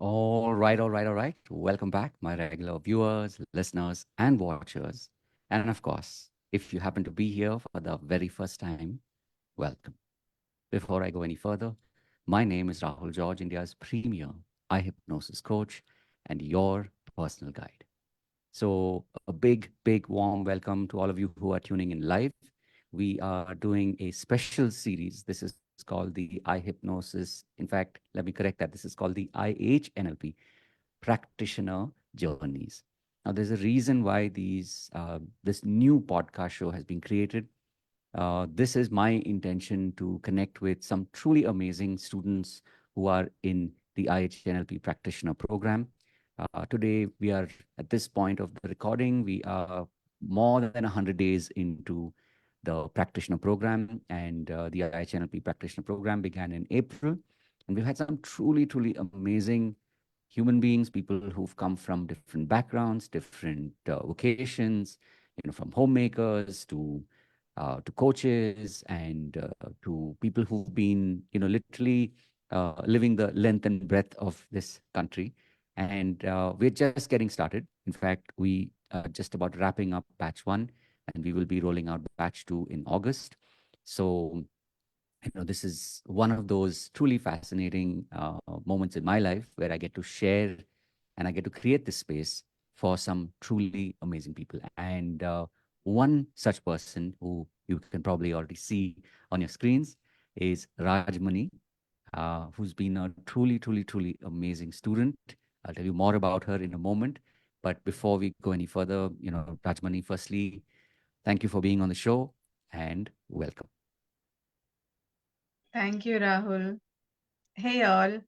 All right. Welcome back, my regular viewers, listeners, and watchers. And of course, if you happen to be here for the very first time, welcome. Before I go any further, my name is Rahul George, India's premier iHypnosis coach and your personal guide. So, a big, warm welcome to all of you who are tuning in live. We are doing a special series. This is called the iHypnosis. In fact, let me correct that. This is called the iHNLP Practitioner Journeys. Now, there's a reason why this new podcast show has been created. This is my intention to connect with some truly amazing students who are in the iHNLP Practitioner Program. Today, we are at this point of the recording, we are more than 100 days into the practitioner program, and the iHNLP Practitioner Program began in April. And we've had some truly amazing human beings, people who've come from different backgrounds, different vocations, from homemakers to coaches and to people who've been, literally living the length and breadth of this country. And we're just getting started. In fact, we are just about wrapping up batch one, and we will be rolling out batch two in August. So, this is one of those truly fascinating moments in my life where I get to share and I get to create this space for some truly amazing people. And one such person who you can probably already see on your screens is Rajmani, who's been a truly amazing student. I'll tell you more about her in a moment. But before we go any further, Rajmani, firstly, thank you for being on the show and welcome. Thank you, Rahul. Hey, all.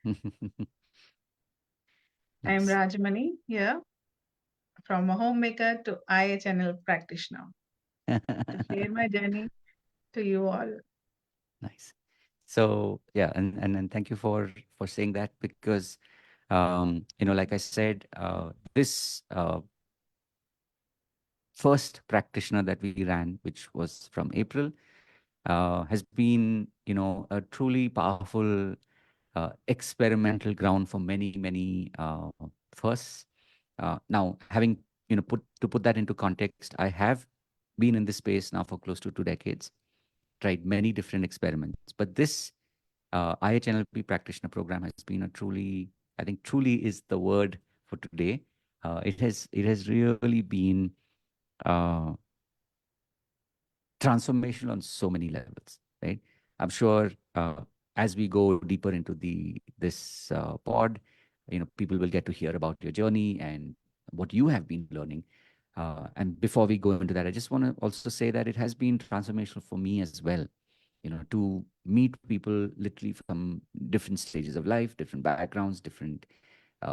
I'm Nice. Rajmani here from a homemaker to iHNL practitioner to share my journey to you all. Nice. So yeah, and thank you for saying that because like I said, this first practitioner that we ran, which was from April, has been a truly powerful experimental ground for many firsts. Now, having put that into context, I have been in this space now for close to 2 decades, tried many different experiments, but this iHNLP practitioner program has been a truly, I think, truly is the word for today. It has really been uh, transformational on so many levels, right? I'm sure as we go deeper into the this pod, people will get to hear about your journey and what you have been learning. And before we go into that, I just want to also say that it has been transformational for me as well. To meet people literally from different stages of life, different backgrounds, different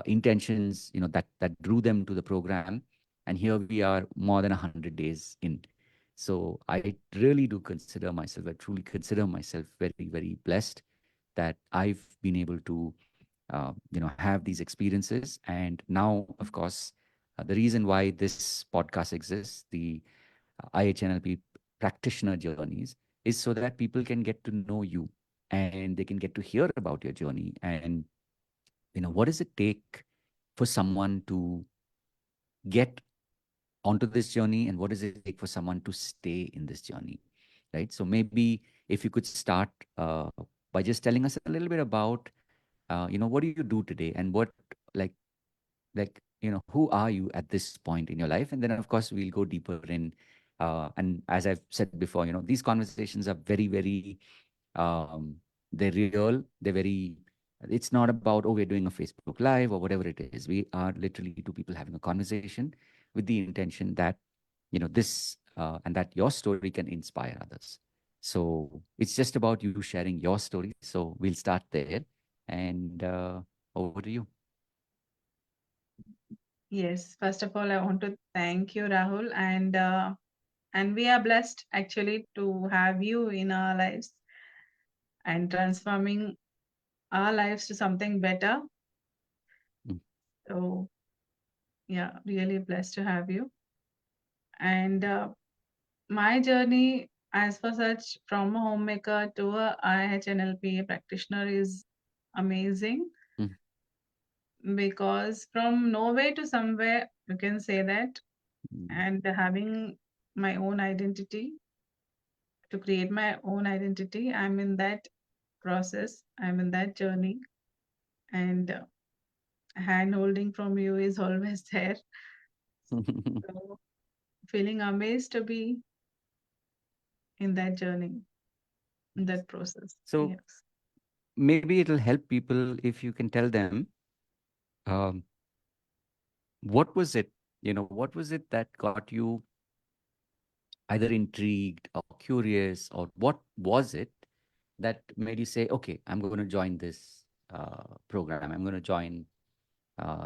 intentions, that drew them to the program. And here we are more than 100 days in. So I really do consider myself, I truly consider myself very blessed that I've been able to, have these experiences. And now, of course, the reason why this podcast exists, the iHNLP practitioner journeys, is so that people can get to know you and they can get to hear about your journey. And, what does it take for someone to get onto this journey, and what does it take for someone to stay in this journey, right? So maybe if you could start by just telling us a little bit about what do you do today, and what, like who are you at this point in your life, and then of course we'll go deeper in, and as I've said before, these conversations are very they're real, they're very, it's not about, oh, we're doing a Facebook live or whatever it is. We are literally two people having a conversation with the intention that this and that your story can inspire others. So it's just about you sharing your story. So we'll start there, and over to you. Yes, first of all, I want to thank you, Rahul, and we are blessed actually to have you in our lives and transforming our lives to something better. Mm. So yeah, really blessed to have you. And my journey, as for such, from a homemaker to a IHNLP practitioner is amazing. Mm. because from nowhere to somewhere, you can say that, Mm. and having my own identity, to create my own identity, I'm in that process, I'm in that journey, and hand holding from you is always there. So, feeling amazed to be in that journey, in that process. So Yes. maybe it'll help people if you can tell them, um, what was it, what was it that got you either intrigued or curious, or what was it that made you say, okay, I'm going to join this program. I'm going to join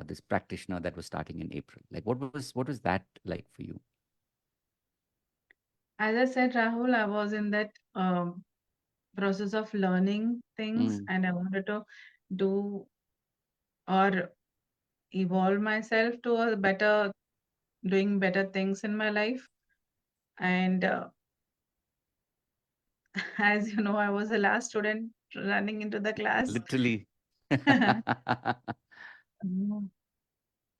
this practitioner that was starting in April. Like, what was that like for you? As I said, Rahul, I was in that process of learning things, Mm, and I wanted to do or evolve myself to a better, doing better things in my life. And as you know, I was the last student running into the class. literally. Mm.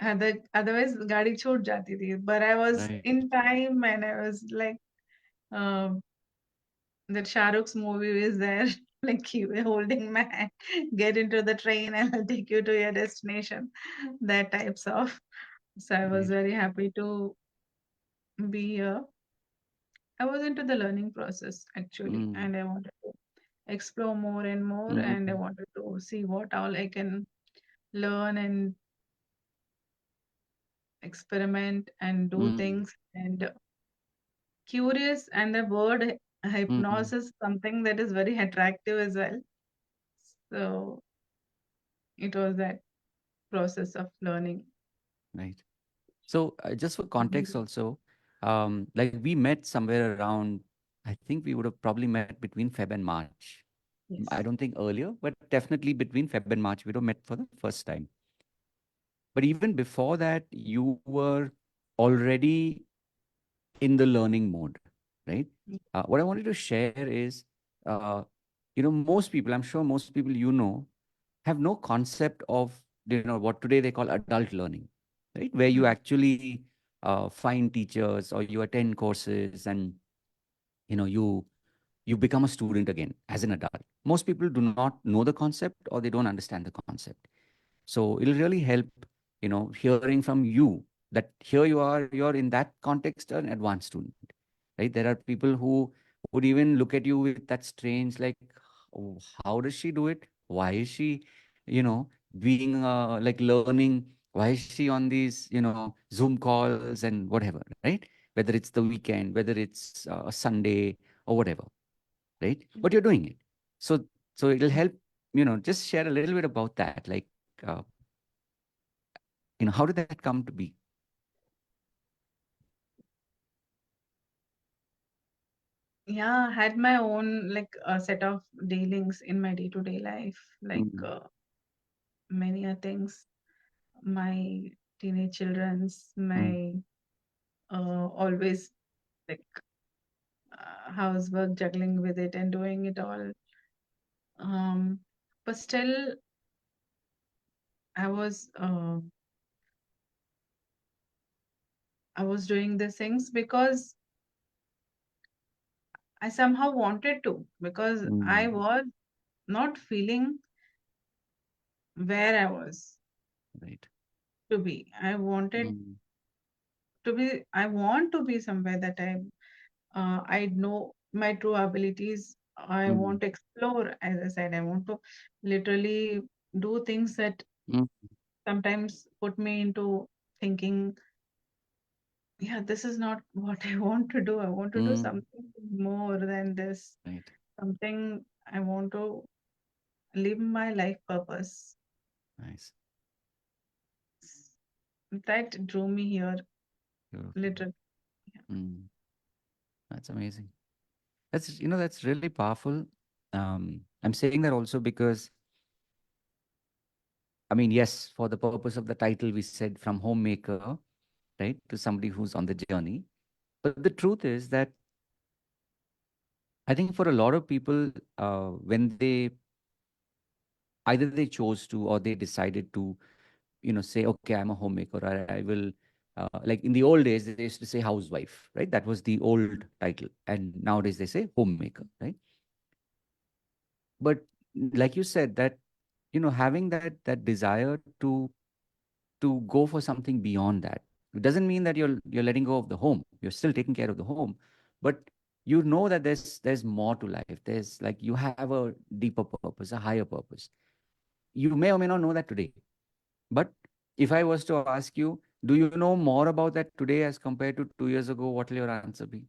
Otherwise, गाड़ी छूट जाती थी. But I was Right. in time, and I was like, um, that Shah Rukh's movie is there, like you were holding my hand, get into the train, and I'll take you to your destination. That types of. So I was Right. very happy to be here. I was into the learning process actually, Mm, and I wanted to explore more and more, and I mm, wanted to see what all I can learn and experiment and do mm, things, and curious, and the word mm. hypnosis something that is very attractive as well. So it was that process of learning. Right. So, just for context also, like we met somewhere around, I think we would have probably met between Feb and March. I Yes. don't think earlier, but definitely between Feb and March, we would have met for the first time. But even before that, you were already in the learning mode, right? What I wanted to share is, uh, most people, I'm sure most people have no concept of, what today they call adult learning, right? Where you Mm, actually find teachers or you attend courses, and you become a student again as an adult. Most people do not know the concept, or they don't understand the concept. So it'll really help, hearing from you that here you are, you're in that context, an advanced student, right? There are people who would even look at you with that strange, like, "Oh, how does she do it? Why is she, being like learning? Why is she on these, Zoom calls and whatever, right? Whether it's the weekend, whether it's a Sunday or whatever, right? But you're doing it. So, so it'll help, just share a little bit about that. Like, how did that come to be? yeah, I had my own like a set of dealings in my day-to-day life, like Mm, many a things. My teenage children's, mm, my always like housework, juggling with it and doing it all. Um, but still, I was uh, I was doing these things because I somehow wanted to, because I mm, was not feeling where I was right. to be. I wanted Mm, to be. I want to be somewhere that I know my true abilities. I mm, want to explore, as I said. I want to literally do things that mm, sometimes put me into thinking, yeah, this is not what I want to do. I want to do mm, something more than this. right. Something I want to live my life purpose. Nice. That drew me here, Beautiful. literally. Mm, that's amazing. That's really powerful. I'm saying that also because, I mean, yes, for the purpose of the title, we said from homemaker, right, to somebody who's on the journey. But the truth is that I think for a lot of people, when they either they chose to or they decided to say, okay, I'm a homemaker, or I will, like in the old days, they used to say housewife, right? That was the old title. And nowadays they say homemaker, right? But like you said, that, having that desire to go for something beyond that, it doesn't mean that you're letting go of the home. You're still taking care of the home, but you know that there's more to life. There's like you have a deeper purpose, a higher purpose. You may or may not know that today, but if I was to ask you, do you know more about that today as compared to 2 years ago? What will your answer be?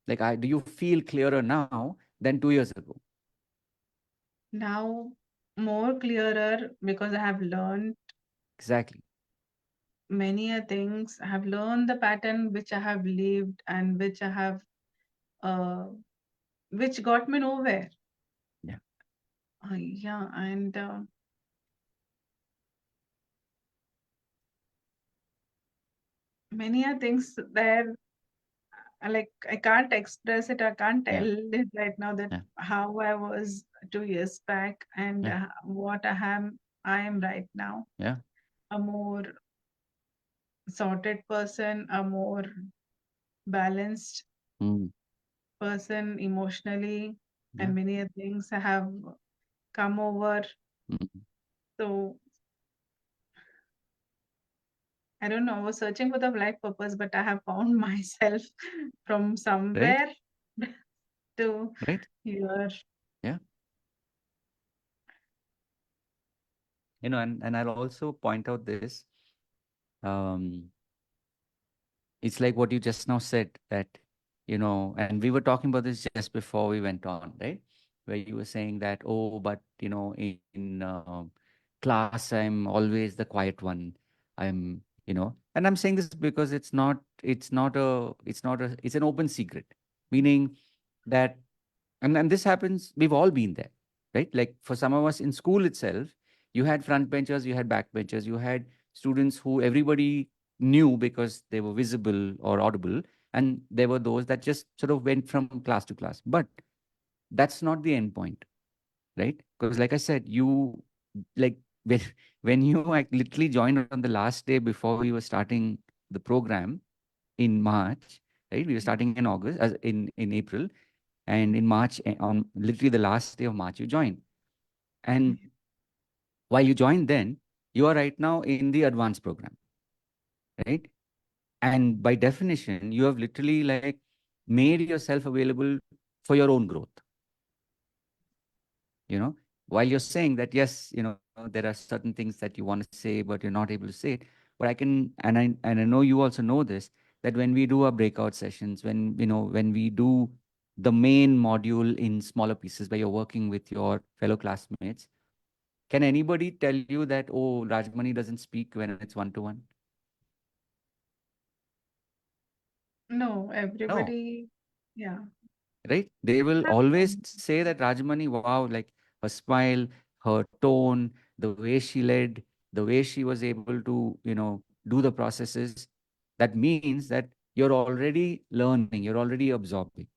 Like, do you feel clearer now than 2 years ago? Now more clearer because I have learned Exactly. many a things. I have learned the pattern which I have lived and which I have uh, which got me nowhere. Yeah. Yeah, and many a things there. Like I can't express it. I can't tell Yeah. it right now that Yeah. how I was 2 years back and Yeah. what I am right now. Yeah. A more sorted person, a more balanced Mm, person emotionally, yeah. and many things have come over. Mm, So I don't know. I was searching for the life purpose, but I have found myself from right. somewhere to Right. here. Yeah. And I'll also point out this. Um, it's like what you just now said, that, and we were talking about this just before we went on, right? Where you were saying that, oh, but, in class, I'm always the quiet one. And I'm saying this because it's an open secret, meaning that, and this happens, we've all been there, right? Like for some of us in school itself, you had front benchers, you had back benchers, you had students who everybody knew because they were visible or audible, and there were those that just sort of went from class to class. But that's not the end point, right? Because like I said, you, like, when, when you like literally joined on the last day before we were starting the program in March, right? We were starting in August, as in April, and in March, on literally the last day of March, you joined. And while you joined then, you are right now in the advanced program, right? And by definition, you have literally like made yourself available for your own growth. you know while you're saying that, yes, there are certain things that you want to say but you're not able to say it. But I know you also know this, that when we do our breakout sessions, when we do the main module in smaller pieces where you're working with your fellow classmates, can anybody tell you that, oh, Rajmani doesn't speak when it's one to one? No, No. everybody, yeah, Right? They will have always fun. say that Rajmani, wow, like her smile, her tone, the way she led, the way she was able to, do the processes. That means that you're already learning, you're already absorbing,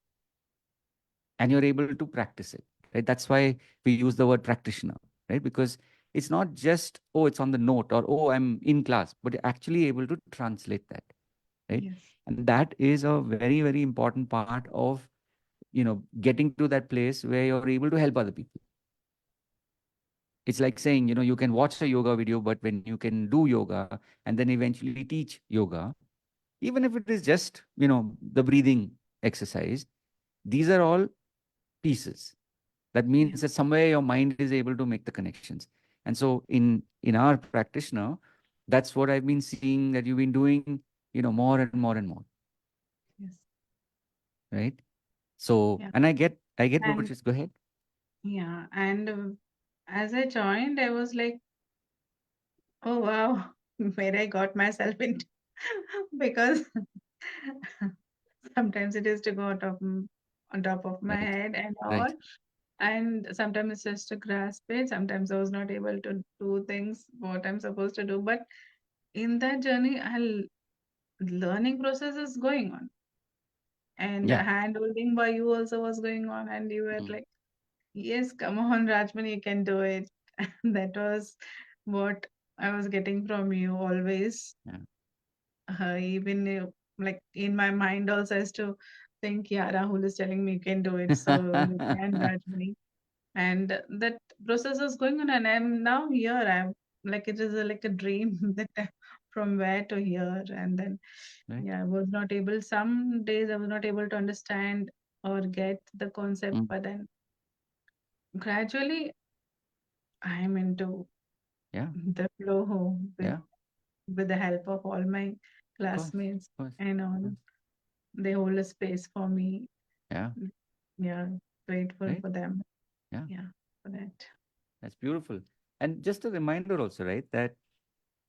and you're able to practice it. Right? That's why we use the word practitioner, right? Because it's not just, oh, it's on the note, or oh, I'm in class, but you're actually able to translate that, right? Yes, And that is a very, very important part of getting to that place where you're able to help other people. It's like saying, you can watch a yoga video, but when you can do yoga and then eventually teach yoga, even if it is just, the breathing exercise, these are all pieces. That yeah, means that somewhere your mind is able to make the connections. And so in our practitioner, that's what I've been seeing that you've been doing, more and more and more, yes, right? So, yeah. and I get what And you, go ahead. yeah, and as I joined, I was like, oh wow, where I got myself into because sometimes it is to go on top of my Right. head and all, Right. and sometimes it's just to grasp it. Sometimes I was not able to do things what I'm supposed to do, but in that journey, learning process is going on, and Yeah. hand holding by you also was going on, and you were Mm. like, yes, come on, Rajman, you can do it. That was what I was getting from you always. Yeah. Even like in my mind also is to think, yeah, Rahul is telling me you can do it, so you can, Rajmani. And that process is going on, and I'm now here. I'm like it is like a dream that from where to here, and then Right. yeah, I was not able. Some days I was not able to understand or get the concept, Mm. but then gradually I'm into Yeah. the flow Yeah. with the help of all my Of course. classmates Of course. and Of all. course. They hold a space for me. Yeah. Yeah, grateful Right. for them. Yeah. Yeah, for that. That's beautiful. And just a reminder also, right, that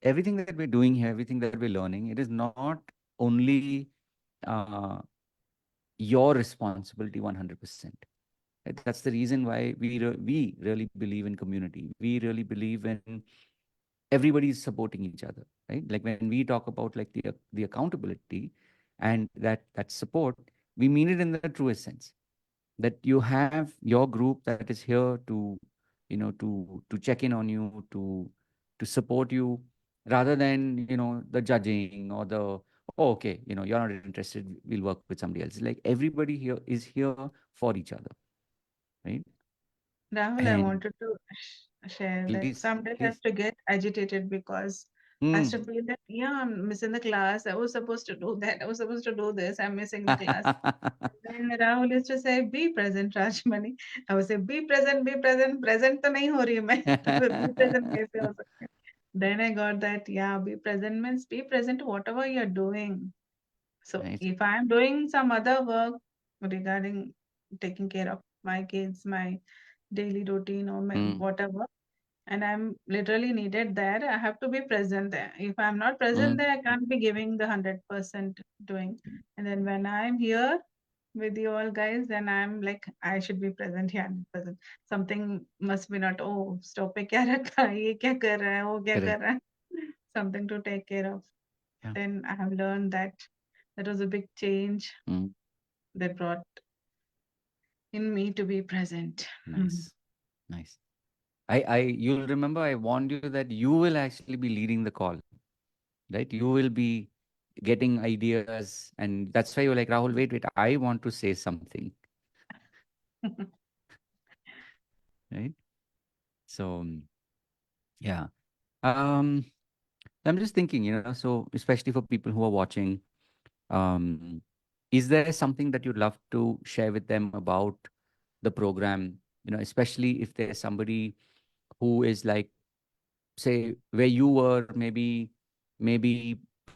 everything that we're doing here, everything that we're learning, it is not only uh, your responsibility 100%. Right? That's the reason why we really believe in community. We really believe in everybody is supporting each other, right? Like when we talk about like the accountability and that support, we mean it in the truest sense. That you have your group that is here to, to check in on you, to support you, rather than the judging or the, oh, okay, you're not interested, we'll work with somebody else. Like everybody here is here for each other, right? Rahul, I And wanted to share that please, some days I please. have to get agitated because I have to Mm. feel that, yeah, I'm missing the class. I was supposed to do that. I was supposed to do this. I'm missing the class. Then Rahul used to say, be present, Rajmani. I would say, be present, be present. Present तो नहीं हो रही मैं. तो be present कैसे हो सकता है? Then I got that, yeah, be present means be present to whatever you're doing. So Right. if I'm doing some other work regarding taking care of my kids, my daily routine or my Mm. whatever, and I'm literally needed there, I have to be present there. If I'm not present Mm. there, I can't be giving the 100% doing. And then when I'm here with you all guys, then I'm like, I should be present here, 100%. Something must be not, oh, stop पे क्या रखा है, ये क्या कर रहा है, वो क्या Correct. कर रहा है. Something to take care of. Yeah. Then I have learned that that was a big change Mm. that brought in me to be present. Nice. Nice. You'll remember I warned you that you will actually be leading the call, right? You will be getting ideas, and that's why you're like, Rahul, wait, wait, I want to say something, right? So, yeah. Um, I'm just thinking, so especially for people who are watching, um, is there something that you'd love to share with them about the program? Especially if there's somebody who is like, say, where you were maybe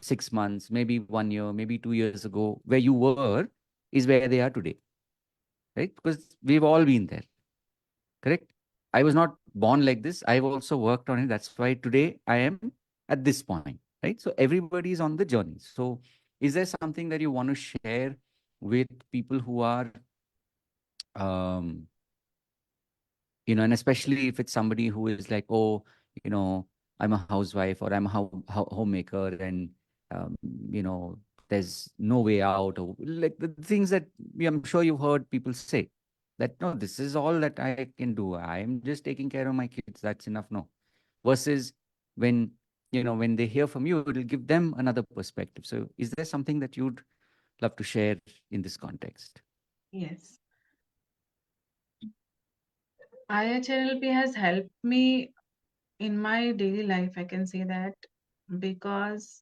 6 months, maybe 1 year, maybe 2 years ago, where you were is where they are today, right? Because we've all been there, correct? I was not born like this. I've also worked on it. That's why today I am at this point, right? So everybody is on the journey. So is there something that you want to share with people who are, um, and especially if it's somebody who is like, oh, you know I'm a housewife, or I'm a homemaker, and um, you know there's no way out, or like the things that I'm sure you've heard people say, that no, this is all that I can do, I'm just taking care of my kids, that's enough. No, versus when when they hear from you, it'll give them another perspective. So is there something that you'd love to share in this context? Yes. iHNLP has helped me in my daily life, I can say that, because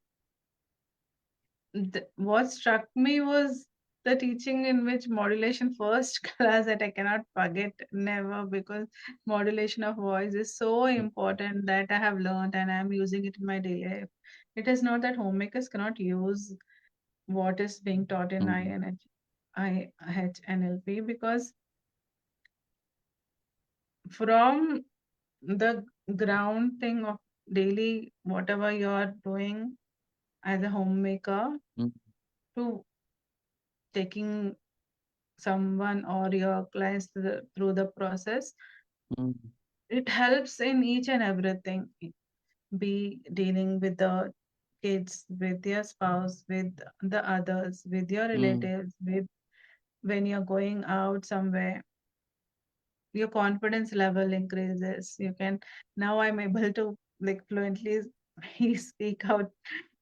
what struck me was the teaching in which modulation first class that I cannot forget never, because modulation of voice is so Mm. important that I have learned and I'm using it in my daily life. It is not that homemakers cannot use what is being taught in Mm. iHNLP, because from the ground thing of daily whatever you're doing as a homemaker Mm. to taking someone or your clients through the process, Mm. it helps in each and everything. Be dealing with the kids, with your spouse, with the others, with your Mm. relatives, with when you're going out somewhere, your confidence level increases. You can, now I'm able to like fluently he speak out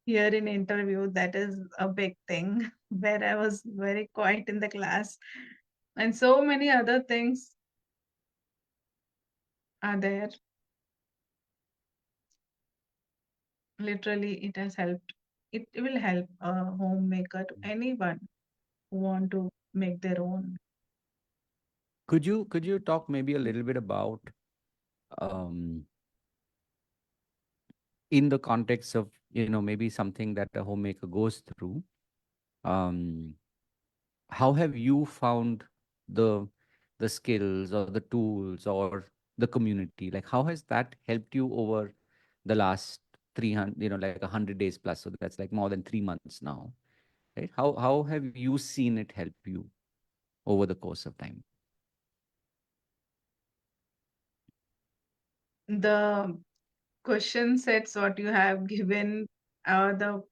here in interview. That is a big thing where I was very quiet in the class, and so many other things are there. Literally, it has helped. It will help a homemaker to anyone who want to make their own. Could you talk maybe a little bit about um, in the context of maybe something that a homemaker goes through? Um, how have you found the the skills or the tools or the community? Like how has that helped you over the last 300, like 100 days plus? So that's like more than 3 months now, right? How have you seen it help you over the course of time? The question sets what you have given, the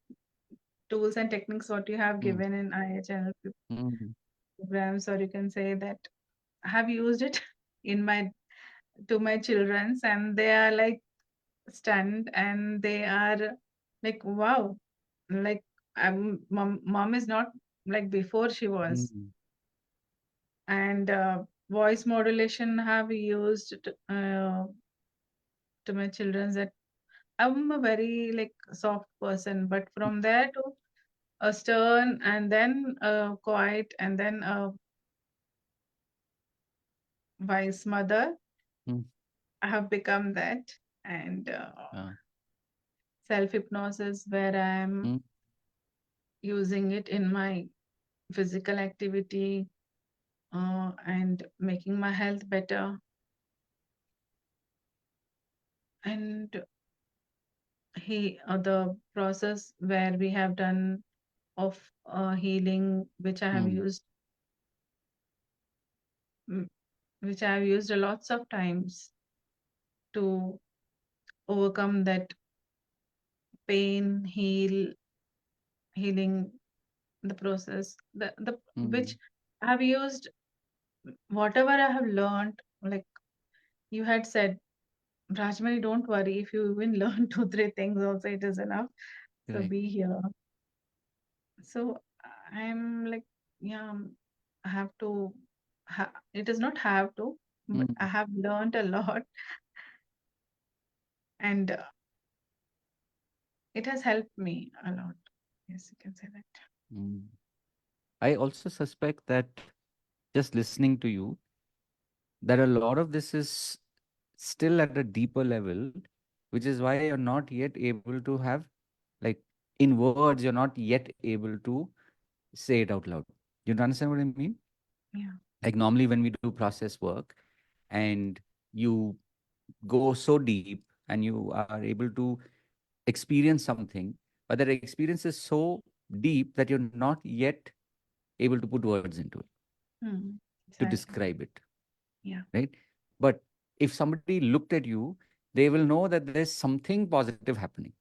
tools and techniques what you have Mm, given in iHNLP mm, programs, or you can say that I have used it in my to my childrens, and they are like stunned, and they are like, wow, like mom is not like before she was. mm, And voice modulation have used to my children, that I'm a very like soft person, but from there to a stern, and then a quiet, and then a wise mother, mm, I have become that. And uh, self hypnosis, where I'm mm, using it in my physical activity, and making my health better. And the process where we have done of healing, which I have mm, used, mm, which I have used a lots of times to overcome that pain, healing the process. The which mm. I have used, whatever I have learned. Like you had said, Rajmani, don't worry. If you even learn two, three things, also it is enough. So Correct. be here. So I'm like, yeah, I have to. It is not have to, but I Mm, have learned a lot, and it has helped me a lot. Yes, you can say that. mm. I also suspect that just listening to you, that a lot of this is still at a deeper level, which is why you're not yet able to have, like, in words, you're not yet able to say it out loud. You understand what I mean? Yeah. Like, normally when we do process work and you go so deep and you are able to experience something, but that experience is so deep that you're not yet able to put words into it, Hmm. to Exactly. describe it, Yeah. right? But if somebody looked at you, they will know that there's something positive happening,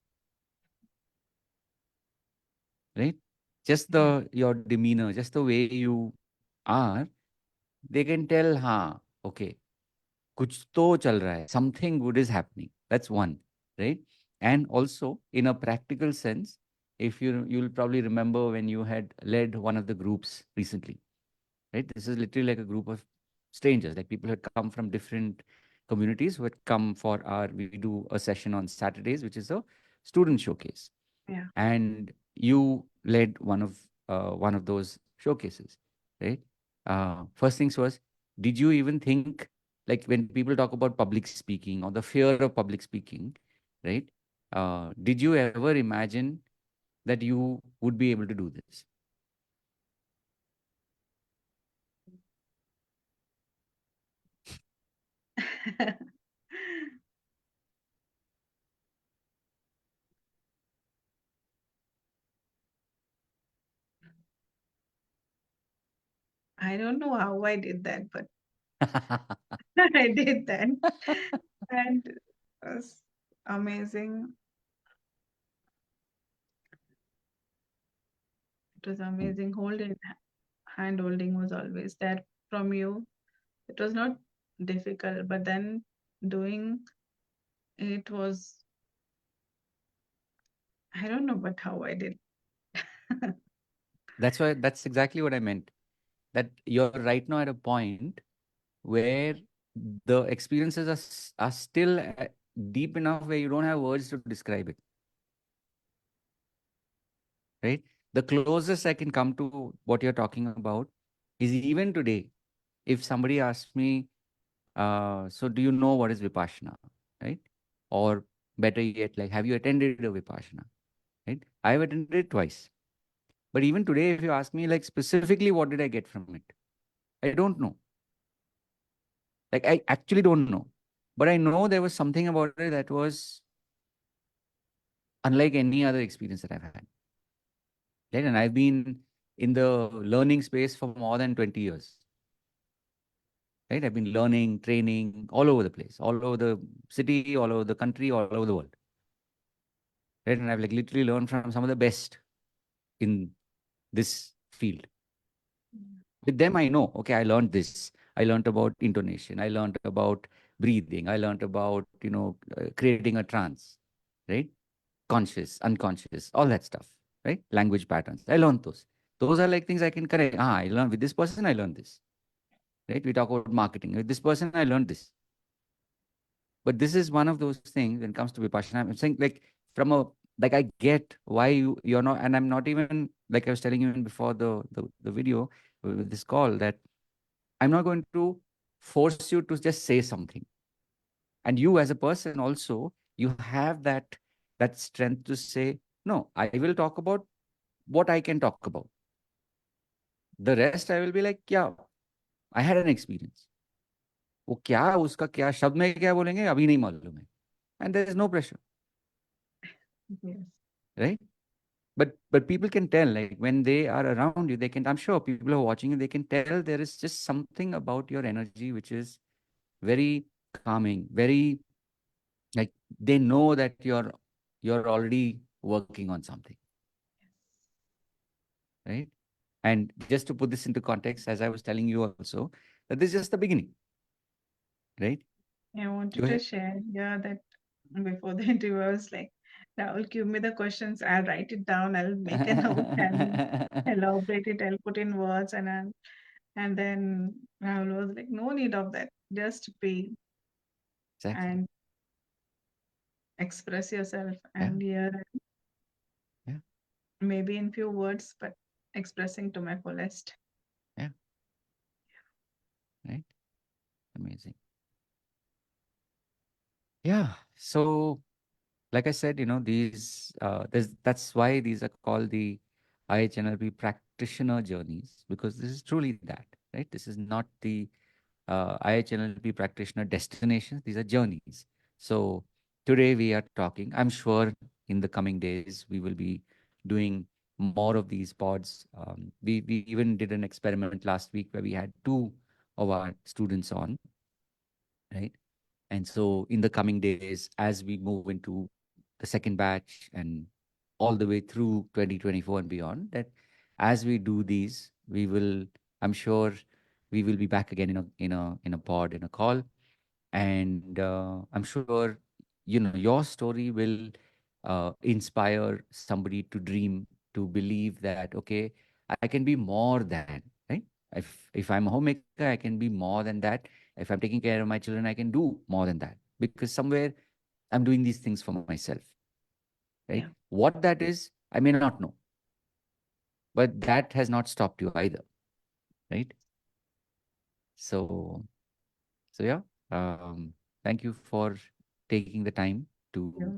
right? Just Yeah. the your demeanor, just the way you are, they can tell, हाँ, okay, कुछ तो चल रहा है, something good is happening. That's one, right? And also, in a practical sense, if you'll probably remember when you had led one of the groups recently, right? This is literally like a group of strangers, like people who had come from different communities who had come for we do a session on Saturdays, which is a student showcase. Yeah. And you led one of those showcases, right? First things first, did you even think, like when people talk about public speaking or the fear of public speaking, right? Did you ever imagine that you would be able to do this? I don't know how I did that, but I did that, and it was amazing. It was Mm, amazing. Hand holding was always there from you. It was not difficult, but then doing it was. I don't know, but how I did. That's why, that's exactly what I meant. That you're right now at a point where the experiences are still deep enough where you don't have words to describe it, right? The closest I can come to what you're talking about is even today, if somebody asks me, so do you know what is Vipassana, right? Or better yet, like, have you attended a Vipassana, right? I've attended it twice. But even today, if you ask me, like, specifically, what did I get from it? I don't know. Like, I actually don't know. But I know there was something about it that was unlike any other experience that I've had. Right? And I've been in the learning space for more than 20 years. Right? I've been learning, training all over the place, all over the city, all over the country, all over the world. Right? And I've like literally learned from some of the best in this field. With them, I know, okay, I learned this. I learned about intonation. I learned about breathing. I learned about, creating a trance, right? Conscious, unconscious, all that stuff, right? Language patterns. I learned those. Those are like things I can connect. I learned with this person, I learned this, right? We talk about marketing. With this person, I learned this. But this is one of those things when it comes to Vipassana. I'm saying like from a, like I get why you're not, and I'm not even, like I was telling you even before the video with this call, that I'm not going to force you to just say something. And you as a person also, you have that strength to say, no, I will talk about what I can talk about. The rest I will be like, yeah, I had an experience. वो क्या उसका क्या शब्द में क्या बोलेंगे अभी नहीं मालूम है. And there is no pressure, Yes. right? But people can tell, like when they are around you, they can, I'm sure people who are watching you, they can tell there is just something about your energy which is very calming, very, like, they know that you're already working on something, right? And just to put this into context, as I was telling you also, that this is just the beginning, right? I wanted You to have, share here that before the interview, I was like, Rahul, give me the questions. I'll write it down. I'll make a note and elaborate it. I'll put in words and then Rahul was like, no need of that. Just be exactly. and express yourself Yeah, and hear yeah, maybe in few words, but expressing to my fullest. yeah, right. Amazing. Yeah. So, like I said, that's why these are called the iHNLP practitioner journeys, because this is truly that, right? This is not the iHNLP practitioner destinations. These are journeys. So today we are talking. I'm sure in the coming days we will be doing more of these pods. We even did an experiment last week where we had two of our students on, right? And so in the coming days, as we move into the second batch and all the way through 2024 and beyond, that as we do these, we will, I'm sure we will be back again in a pod, in a call. And I'm sure, your story will inspire somebody to dream, to believe that, okay, I can be more than, right? If I'm a homemaker, I can be more than that. If I'm taking care of my children, I can do more than that, because somewhere I'm doing these things for myself, right? Yeah. What that is, I may not know, but that has not stopped you either, right? So, so yeah, thank you for taking the time to Yeah.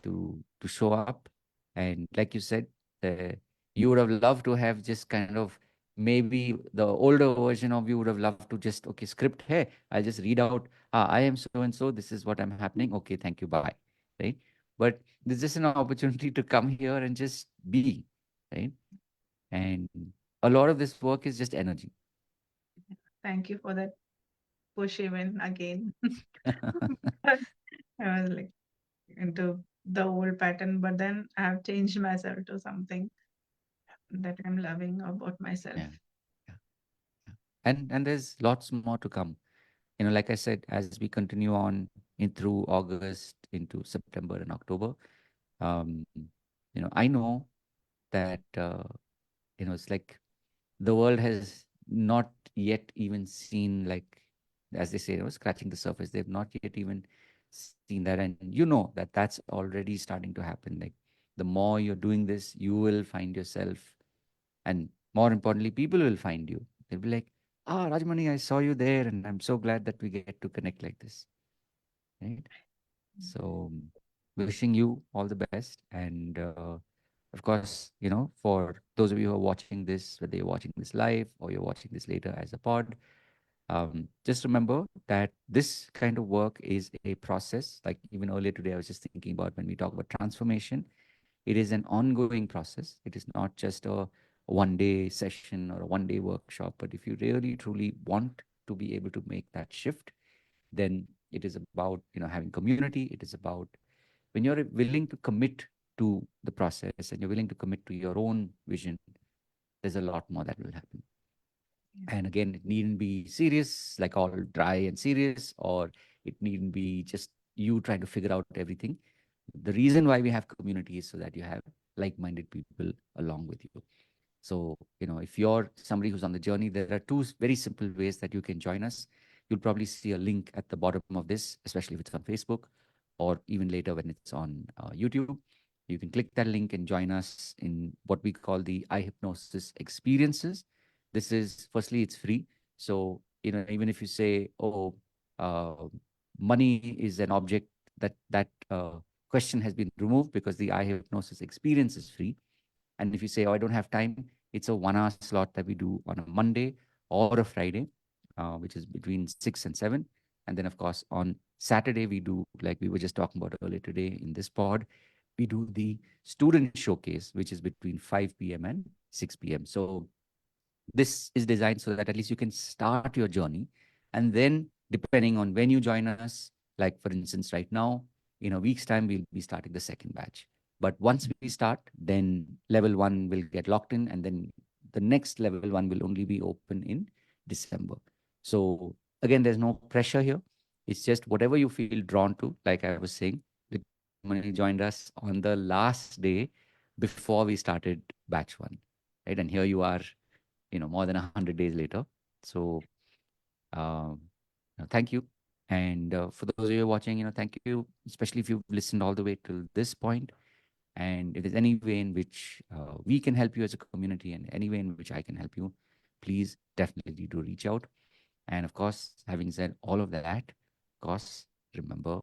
to show up. And like you said, uh, you would have loved to have just kind of, maybe the older version of you would have loved to just, okay, script, hey, I'll just read out, I am so and so, this is what I'm happening, okay, thank you, bye, right? But there's just an opportunity to come here and just be, right? And a lot of this work is just energy. Thank you for that push even again. I was like into the old pattern, but then I have changed myself to something that I'm loving about myself. Yeah, yeah, yeah. And there's lots more to come. Like I said, as we continue on in through August into September and October, um, I know that, it's like the world has not yet even seen, like, as they say, scratching the surface. They've not yet even seen that. And that that's already starting to happen. Like, the more you're doing this, you will find yourself, and more importantly, people will find you. They'll be like, Rajmani, I saw you there, and I'm so glad that we get to connect like this. Right? So, wishing you all the best. And of course, for those of you who are watching this, whether you're watching this live or you're watching this later as a pod, just remember that this kind of work is a process. Like, even earlier today, I was just thinking about, when we talk about transformation, it is an ongoing process. It is not just a one day session or a one day workshop. But if you really truly want to be able to make that shift, then it is about having community. It is about, when you're willing to commit to the process and you're willing to commit to your own vision, there's a lot more that will happen. And again, it needn't be serious, like all dry and serious, or it needn't be just you trying to figure out everything. The reason why we have community is so that you have like-minded people along with you. So, if you're somebody who's on the journey, there are two very simple ways that you can join us. You'll probably see a link at the bottom of this, especially if it's on Facebook, or even later when it's on YouTube. You can click that link and join us in what we call the iHypnosis experiences. This is, firstly, it's free. So, even if you say, oh, uh, money is an object, that question has been removed because the iHypnosis experience is free. And if you say, oh, I don't have time, it's a 1 hour slot that we do on a Monday or a Friday, which is between 6 and 7. And then, of course, on Saturday, we do, like we were just talking about earlier today in this pod, we do the student showcase, which is between 5 p.m. and 6 p.m. So this is designed so that at least you can start your journey. And then, depending on when you join us, like for instance, right now, in a week's time, we'll be starting the second batch. But once we start, then level one will get locked in, and then the next level one will only be open in December. So again, there's no pressure here. It's just whatever you feel drawn to. Like I was saying, Rajmani joined us on the last day before we started batch one, right? And here you are, more than 100 days later. So, um, thank you. And for those of you watching, thank you, especially if you've listened all the way till this point. And if there's any way in which we can help you as a community, and any way in which I can help you, please definitely do reach out. And of course, having said all of that, of course, remember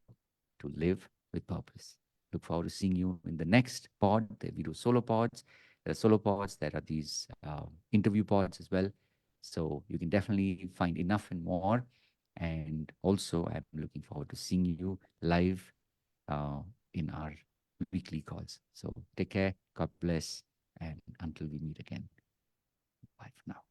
to live with purpose. Look forward to seeing you in the next pod. We do solo pods. There are solo pods. There are these interview pods as well. So you can definitely find enough and more. And also, I'm looking forward to seeing you live uh, in our weekly calls. So take care. God bless. And until we meet again, bye for now.